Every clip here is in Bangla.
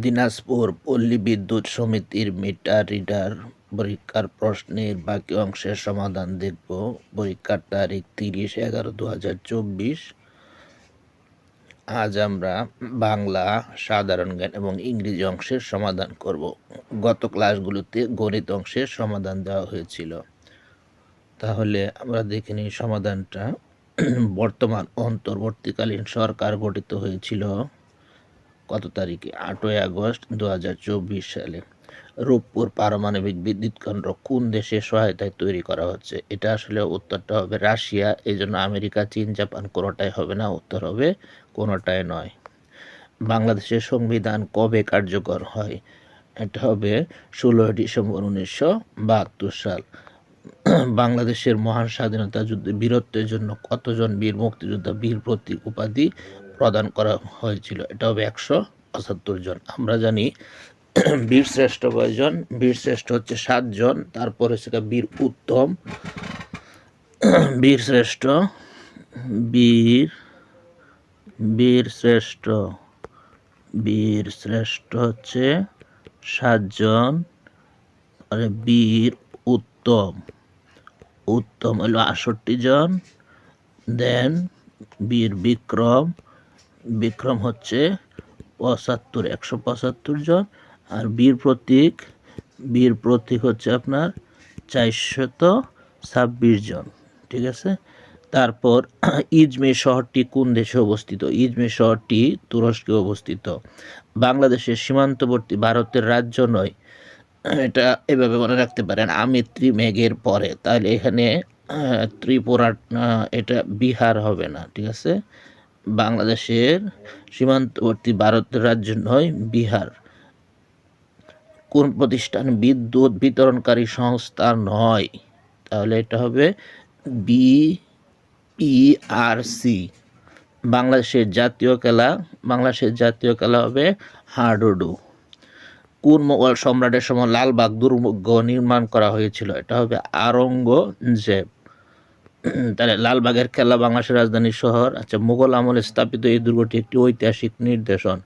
দিনাজপুর পল্লী বিদ্যুৎ সমিতির মিটার রিডার পরীক্ষার প্রশ্নের বাকি অংশের সমাধান দেখব। পরীক্ষার তারিখ 30/11/2024। আজ আমরা বাংলা, সাধারণ জ্ঞান এবং ইংরেজি অংশের সমাধান করব। গত ক্লাসগুলোতে গণিত অংশের সমাধান দেওয়া হয়েছিল। তাহলে আমরা দেখে নিই সমাধানটা। বর্তমান অন্তর্বর্তীকালীন সরকার গঠিত হয়েছিল কত তারিখে? 8ই আগস্ট 2024 সালে। রূপপুর পারমাণবিক বিদ্যুৎ কেন্দ্র কোন দেশের সহায়তায় তৈরি করা হচ্ছে? এটা আসলে উত্তরটা হবে রাশিয়া। এই জন্য আমেরিকা, চীন, জাপান কোনোটাই হবে না, উত্তর হবে কোনোটাই নয়। বাংলাদেশের সংবিধান কবে কার্যকর হয়? এটা হবে 16 ডিসেম্বর 1972 সাল। বাংলাদেশের মহান স্বাধীনতা যুদ্ধে বীরত্বের জন্য কতজন বীর মুক্তিযোদ্ধা বীর প্রতীক উপাধি প্রদান করা হয়েছিল? এটা হবে 175 জন। আমরা জানি বীর শ্রেষ্ঠ কয়জন? বীর শ্রেষ্ঠ হচ্ছে 7 জন। তারপর হচ্ছে বীর উত্তম, বীর শ্রেষ্ঠ, বীর বীর শ্রেষ্ঠ বীর শ্রেষ্ঠ হচ্ছে 7 জন। আর বীর উত্তম উত্তম হলো 68 জন। দেন বীর বিক্রম, বিক্রম হচ্ছে 175 জন। আর বীর প্রতীক হচ্ছে আপনার 426 জন। ঠিক আছে। তারপর ইজমির শহরটি কোন দেশে অবস্থিত? ইজমির শহরটি তুরস্কে অবস্থিত। বাংলাদেশের সীমান্তবর্তী ভারতের রাজ্য নয়, এটা এভাবে মনে রাখতে পারেন, আমিত্রি মেঘের পরে। তাহলে এখানে ত্রিপুরা, এটা বিহার হবে না। ঠিক আছে। বাংলাদেশের সীমান্তবর্তী ভারতের রাজ্য নয়, বিহার। কোন প্রতিষ্ঠান বিদ্যুৎ বিতরণকারী সংস্থা নয়? তাহলে এটা হবে বিপিআরসি। বাংলাদেশের জাতীয় খেলা হবে হাডুডু। কোন মোগল সম্রাটের সময় লালবাগ দুর্গ নির্মাণ করা হয়েছিল? এটা হবে আওরঙ্গজেব। তাহলে লালবাগের খেলা বাংলাদেশের রাজধানী শহর। আচ্ছা, মুঘল আমলে স্থাপিত এই দুর্গটি একটি ঐতিহাসিক নিদর্শন।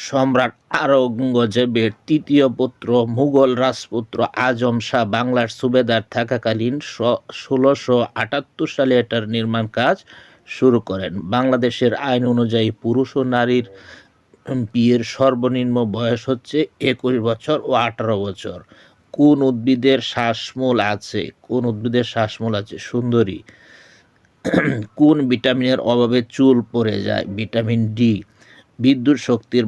সম্রাট আওরঙ্গজেবের তৃতীয় পুত্র মুঘল রাজপুত্র আজম শাহ বাংলার সুবেদার থাকাকালীন 1678 সালে এটার নির্মাণ কাজ শুরু করেন। বাংলাদেশের আইন অনুযায়ী পুরুষ ও নারীর বিয়ের সর্বনিম্ন বয়স হচ্ছে 21 বছর ও 18 বছর। কোন উদ্ভিদের শ্বাসমূল আছে? সুন্দরী। কোন ভিটামিনের অভাবে চুল পড়ে যায়? Vitamin D. বিদ্যুৎ শক্তির